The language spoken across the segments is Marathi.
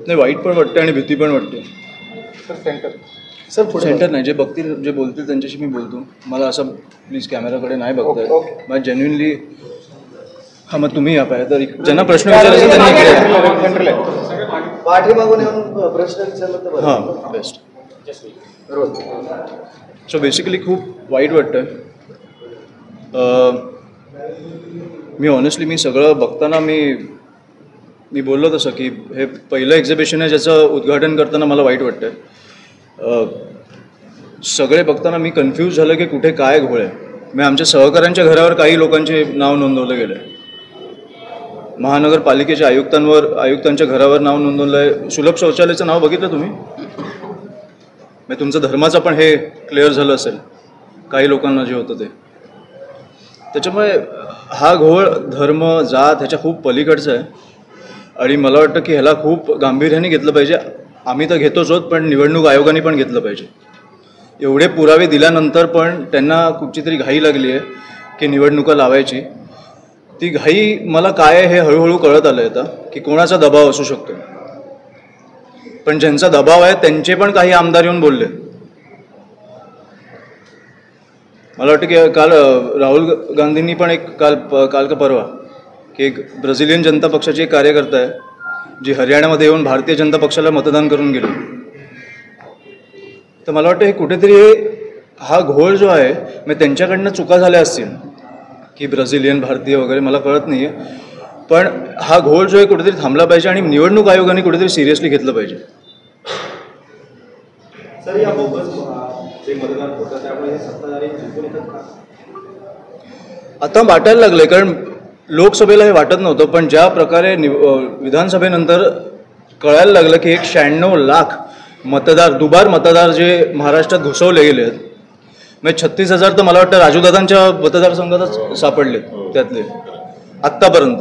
नाही, वाईट पण वाटते आणि भीती पण वाटते. सर सेंटर नाही, जे बघतील जे बोलतील त्यांच्याशी मी बोलतो. मला असं प्लीज कॅमेराकडे नाही बघताय. मला जेन्युइनली मग तुम्ही या पाहिजे तर ज्यांना प्रश्न विचारायचे त्यांनी पाठीमागून येऊन प्रश्न विचारला तर हां बेस्ट. सो बेसिकली खूप वाईट वाटतं. मी ऑनेस्टली मी सगळं बघताना मी बोललो तसं की हे पहिलं एक्झिबिशन आहे ज्याचं उद्घाटन करताना मला वाईट वाटतं. सगळे बघताना मी कन्फ्यूज झालं की कुठे काय घोळ आहे. मी आमच्या सहकाऱ्यांच्या घरावर काही लोकांचे नाव नोंदवलं गेलं आहे. महानगरपालिकेच्या आयुक्तांच्या घरावर नाव नोंदवलं आहे. सुलभ शौचालयाचं नाव बघितलं तुम्ही? म्हणजे तुमचं धर्माचं पण हे क्लिअर झालं असेल काही लोकांना जे होतं ते. त्याच्यामुळे हा घोळ धर्म जात ह्याच्या खूप पलीकडचा आहे आणि मला वाटतं की ह्याला खूप गांभीर्याने घेतलं पाहिजे. आम्ही तर घेतोच आहोत, पण निवडणूक आयोगाने पण घेतलं पाहिजे. एवढे पुरावे दिल्यानंतर पण त्यांना कुठची तरी घाई लागली आहे की निवडणुका लावायची. ती घाई मला काय हे हळूहळू कळत आलं आहे आता की कोणाचा दबाव असू शकतो. पण ज्यांचा दबाव आहे त्यांचे पण काही आमदार येऊन बोलले. मला वाटतं की काल राहुल गांधींनी पण एक काल का परवा की एक ब्राझिलियन जनता पक्षाची एक कार्यकर्ता आहे जी हरियाणामध्ये येऊन भारतीय जनता पक्षाला मतदान करून गेली. तर मला वाटतं हे कुठेतरी हा घोळ जो आहे मग त्यांच्याकडनं चुका झाल्या असतील की ब्राझिलियन भारतीय वगैरे मला कळत नाही आहे, पण हा घोळ जो आहे कुठेतरी थांबला पाहिजे आणि निवडणूक आयोगाने कुठेतरी सिरियसली घेतलं पाहिजे. सर या बोगस जे मतदान होतं त्यामुळे सत्ताधारी जिंकून येतात का? आता वाटायला लागलंय, कारण लोकसभेला हे वाटत नव्हतं, पण ज्या प्रकारे विधानसभेनंतर कळायला लागलं की 96 लाख मतदार दुबार मतदार जे महाराष्ट्रात घुसवले गेले आहेत. म्हणजे 36,000 तर मला वाटतं राजूदादांच्या मतदारसंघातच सापडले त्यातले आत्तापर्यंत.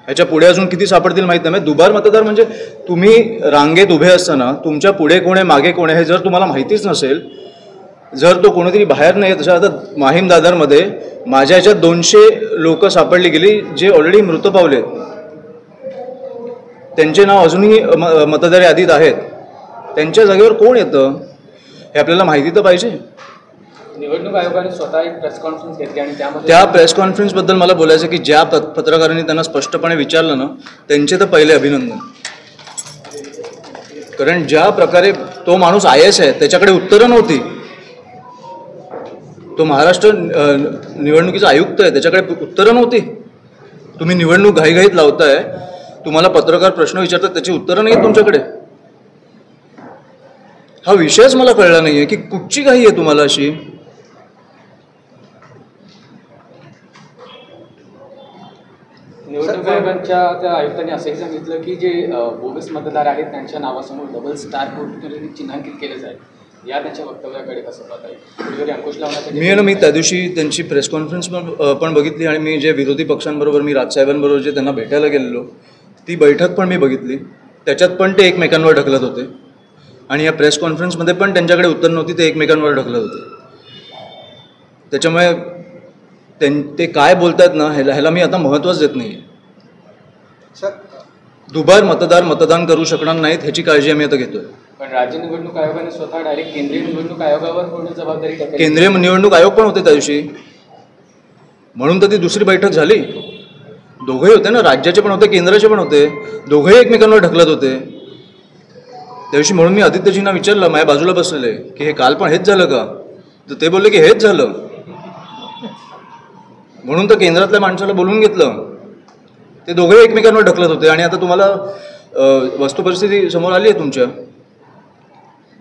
ह्याच्या पुढे अजून किती सापडतील माहीत नाही. दुबार मतदार म्हणजे तुम्ही रांगेत उभे असताना तुमच्या पुढे कोण आहे मागे कोण आहे हे जर तुम्हाला माहितीच नसेल, जर तो कोणीतरी बाहेर नाही येत. आता माहीम दादरमध्ये माझ्या ह्याच्यात 200 लोक सापडली गेली जे ऑलरेडी मृत पावले. त्यांचे नाव अजूनही मतदार यादीत आहेत. त्यांच्या जागेवर कोण येतं हे आपल्याला माहिती तर पाहिजे. निवडणूक आयोगाने स्वतः एक प्रेस कॉन्फरन्स घेतली आणि त्या प्रेस कॉन्फरन्सबद्दल मला बोलायचं की ज्या पत्रकारांनी त्यांना स्पष्टपणे विचारलं ना त्यांचे तर पहिले अभिनंदन. कारण ज्या प्रकारे तो माणूस IAS आहे त्याच्याकडे उत्तरं नव्हती. तो महाराष्ट्र निवडणुकीचा आयुक्त आहे त्याच्याकडे उत्तरं नव्हती. तुम्ही निवडणूक घाईघाईत लावताय, तुम्हाला पत्रकार प्रश्न विचारतात त्याची उत्तरं नाही आहेत तुमच्याकडे. हा विषयच मला कळला नाहीये की कुठची घाई आहे तुम्हाला अशी. निवडणूक आयोगाच्या त्या आयुक्तांनी असंही सांगितलं की जे बोगस मतदार आहेत त्यांच्या नावासमोर डबल स्टार चिन्हांकित केलं जाईल. या त्यांच्या वक्तव्याकडे कसं पाहता येईल? कुठेतरी अंकुश लावण्यासाठी मी त्या दिवशी त्यांची प्रेस कॉन्फरन्स पण बघितली आणि मी जे विरोधी पक्षांबरोबर मी राजसाहेबांबरोबर जे त्यांना भेटायला गेलेलो ती बैठक पण मी बघितली. त्याच्यात पण ते एकमेकांवर ढकलत होते आणि या प्रेस कॉन्फरन्समध्ये पण त्यांच्याकडे उत्तर नव्हती, ते एकमेकांवर ढकलत होते. त्याच्यामुळे ते काय बोलतात ना ह्याला मी आता महत्त्वच देत नाही. दुबार मतदार मतदान करू शकणार नाहीत ह्याची काळजी आम्ही आता घेतोय. पण राज्य निवडणूक आयोगाने स्वतः डायरेक्ट केंद्रीय निवडणूक आयोगावर पूर्ण जबाबदारी टाकली. केंद्रीय निवडणूक आयोग पण होते त्या दिवशी, म्हणून तर ती दुसरी बैठक झाली. दोघंही होते ना, राज्याचे पण होते केंद्राचे पण होते, दोघंही एकमेकांवर ढकलत होते त्या दिवशी. म्हणून मी आदित्यजींना विचारलं, माझ्या बाजूला बसलेले, की हे काल पण हेच झालं का? तर ते बोलले की हेच झालं. म्हणून तर केंद्रातल्या माणसाला बोलवून घेतलं. ते दोघंही एकमेकांवर ढकलत होते आणि आता तुम्हाला वस्तुपरिस्थिती समोर आली आहे तुमच्या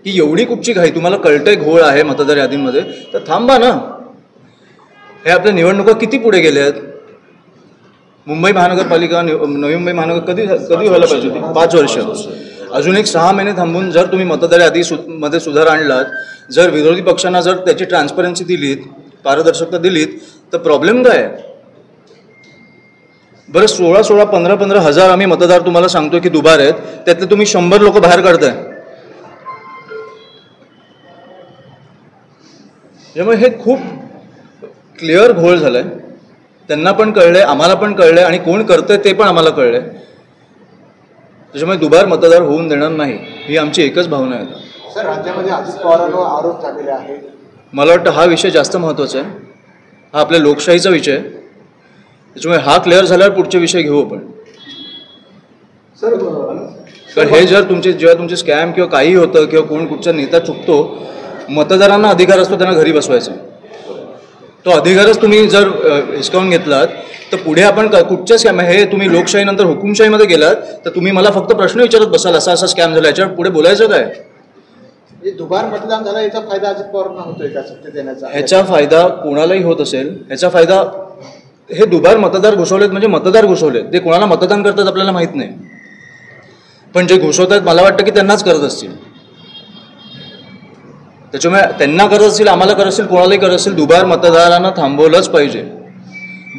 की एवढी कुठची घाई. तुम्हाला कळतंय घोळ आहे मतदार यादींमध्ये, तर थांबा ना. हे आपल्या निवडणुका किती पुढे गेल्या आहेत. मुंबई महानगरपालिका नवी मुंबई महानगर कधी व्हायला पाहिजे होती? 5 वर्ष. अजून एक 6 महिने थांबून जर तुम्ही मतदार यादीमध्ये सुधार आणलात, जर विरोधी पक्षांना जर त्याची ट्रान्सपरन्सी दिलीत, पारदर्शकता दिलीत, तर प्रॉब्लेम काय आहे? बरं 16 15 हजार आम्ही मतदार तुम्हाला सांगतो की दुबार आहेत, त्यातले तुम्ही 100 लोक बाहेर काढताय. त्यामुळे हे खूप क्लिअर घोळ झालाय. त्यांना पण कळलंय, आम्हाला पण कळलंय आणि कोण करतंय ते पण आम्हाला कळलंय. त्याच्यामुळे दुबार मतदार होऊन देणार नाही, ही आमची एकच भावना आहे. सर, राज्यामध्ये अजित पवारांवर आरोप झालेले आहेत. मला वाटतं हा विषय जास्त महत्त्वाचा आहे. हा आपल्या लोकशाहीचा विषय आहे. त्याच्यामुळे हा क्लिअर झाल्यावर पुढचे विषय घेऊ आपण. सर, कारण हे जर जेव्हा तुमचे स्कॅम किंवा काही होतं किंवा कोण कुठचा नेता चुकतो, मतदारांना अधिकार असतो त्यांना घरी बसवायचा. तो अधिकारच तुम्ही जर हिसकावून घेतलात तर पुढे आपण कुठच्या स्कॅम, हे तुम्ही लोकशाहीनंतर हुकुमशाहीमध्ये गेलात तर तुम्ही मला फक्त प्रश्न विचारत बसाल असा असा स्कॅम झाला, याच्यावर पुढे बोलायचं काय? दुबार मतदान झाला, याचा फायदा अजित पवारांना होतोय का सत्य देण्याचा? ह्याचा फायदा कोणालाही होत असेल. ह्याचा फायदा, हे दुबार मतदार घुसवलेत म्हणजे मतदार घुसवलेत, ते कोणाला मतदान करतात आपल्याला माहीत नाही, पण जे घुसवतात मला वाटतं की त्यांनाच करत असतील. त्याच्यामुळे त्यांना करत असतील, आम्हाला करत असतील, कोणालाही करत असतील, दुबार मतदारांना थांबवलंच पाहिजे.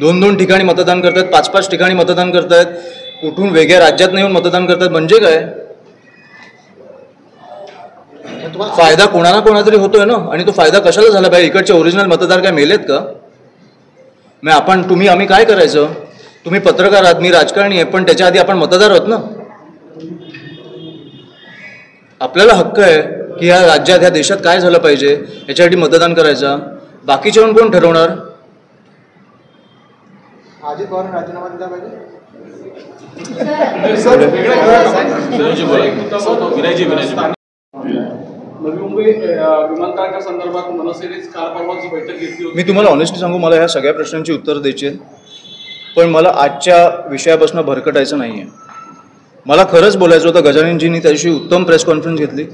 2-2 ठिकाणी मतदान करतात, 5-5 ठिकाणी मतदान करतायत, कुठून वेगळ्या राज्यात येऊन मतदान करतात, म्हणजे काय? फायदा कोणाला कोणातरी होतोय ना. आणि तो फायदा कशाला झाला पाहिजे? इकडचे ओरिजिनल मतदार काय मेलेत का? आम्ही काय करायचं? तुम्ही पत्रकार आहात, मी राजकारणी आहे, पण त्याच्या आधी आपण मतदार आहोत ना. आपल्याला हक्क आहे की ह्या राज्यात, ह्या देशात काय झालं पाहिजे याच्यासाठी मतदान करायचा. बाकीचे कोण ठरवणार? अजित पवार राजीनामा दिला पाहिजे. नवी मुंबई विमानतळाच्या संदर्भात मनसेनेच काल परवाची बैठक घेतली होती. मी तुम्हाला ऑनेस्टली सांगू, मला ह्या सगळ्या प्रश्नांची उत्तरं द्यायची आहेत, पण मला आजच्या विषयापासून भरकटायचं नाही आहे. मला खरंच बोलायचं होतं. गजाननजींनी त्या दिवशी उत्तम प्रेस कॉन्फरन्स घेतली.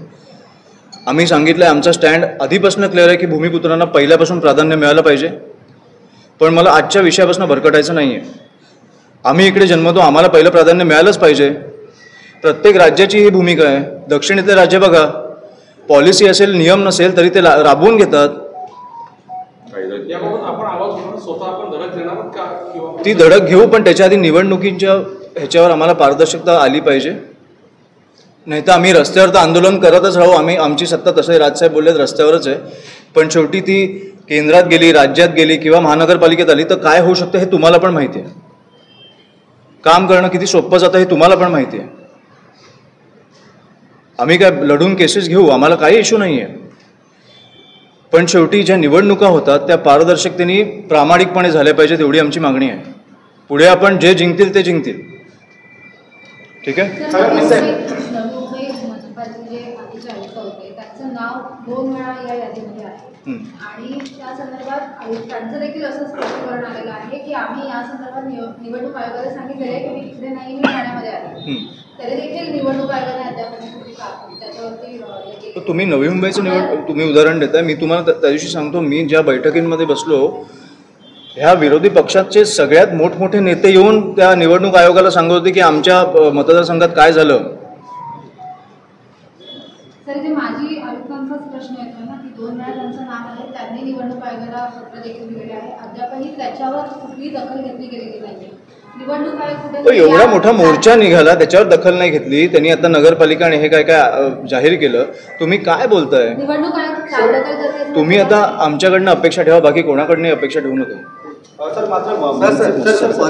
आम्ही सांगितलं आहे आमचा स्टँड आधीपासून क्लिअर आहे की भूमिपुत्रांना पहिल्यापासून प्राधान्य मिळालं पाहिजे, पण मला आजच्या विषयापासून भरकटायचं नाही आहे. आम्ही इकडे जन्मतो, आम्हाला पहिलं प्राधान्य मिळालंच पाहिजे. प्रत्येक राज्याची ही भूमिका आहे. दक्षिणेतले राज्य बघा, पॉलिसी असेल, नियम नसेल तरी ते राबवून घेतात. ती धडक घेऊ, पण त्याच्या आधी निवडणुकीच्या ह्याच्यावर आम्हाला पारदर्शकता आली पाहिजे. नाही तर आम्ही रस्त्यावर तर आंदोलन करतच राहू. आमची सत्ता, तसंही राजसाहेब बोललेत, रस्त्यावरच आहे, पण शेवटी ती केंद्रात गेली, राज्यात गेली किंवा महानगरपालिकेत आली तर काय होऊ शकतं हे तुम्हाला पण माहिती आहे. काम करणं किती सोपं जातं हे तुम्हाला पण माहिती आहे. आम्ही काय लढून केसेस घेऊ, आम्हाला काही इश्यू नाही आहे, पण शेवटी ज्या निवडणुका होतात त्या पारदर्शकतेने, प्रामाणिकपणे झाल्या पाहिजेत, एवढी आमची मागणी आहे. पुढे आपण जे जिंकतील ते जिंकतील. ठीक आहे. नवी मुंबई मनपाचे जे आधीचे आयुक्त होते त्याचं नाव 2 वेळा या यादीमध्ये आहे आणि त्या संदर्भात आयुक्तांचं देखील असं स्पष्टीकरण आलेलं आहे की आम्ही या संदर्भात निवडणूक आयोगाला सांगितलेलं आहे की मी इकडे नाही, मी ठाण्यामध्ये आहे, तरी देखील निवडणूक आयोगाने अद्यापर्यंत त्याच्यावरती. तुम्ही नवी मुंबईचं तुम्ही उदाहरण देताय. मी तुम्हाला त्या दिवशी सांगतो, मी ज्या बैठकींमध्ये बसलो, ह्या विरोधी पक्षाचे सगळ्यात मोठमोठे नेते येऊन त्या निवडणूक आयोगाला सांगत होते की आमच्या मतदारसंघात काय झालं. सर, ते माजी आयुक्तांचाच प्रश्न येतो ना की 2 वेळा त्यांचं नाव आहे, त्यांनी निवडणूक आयोगाला पत्र देखील दिलेले आहे, अद्यापही त्याच्यावर कुठलीही दखल घेतली गेलेली नाही. निवडणूक आयोग कुठे एवढा मोठा मोर्चा निघाला, त्याच्यावर दखल नाही घेतली त्यांनी. आता नगरपालिका आणि हे काय काय जाहीर केलं. तुम्ही काय बोलताय? निवडणूक आयोग तुम्ही आता आमच्याकडनं अपेक्षा ठेवा, बाकी कोणाकडनं अपेक्षा ठेवू नका. सर, मात्र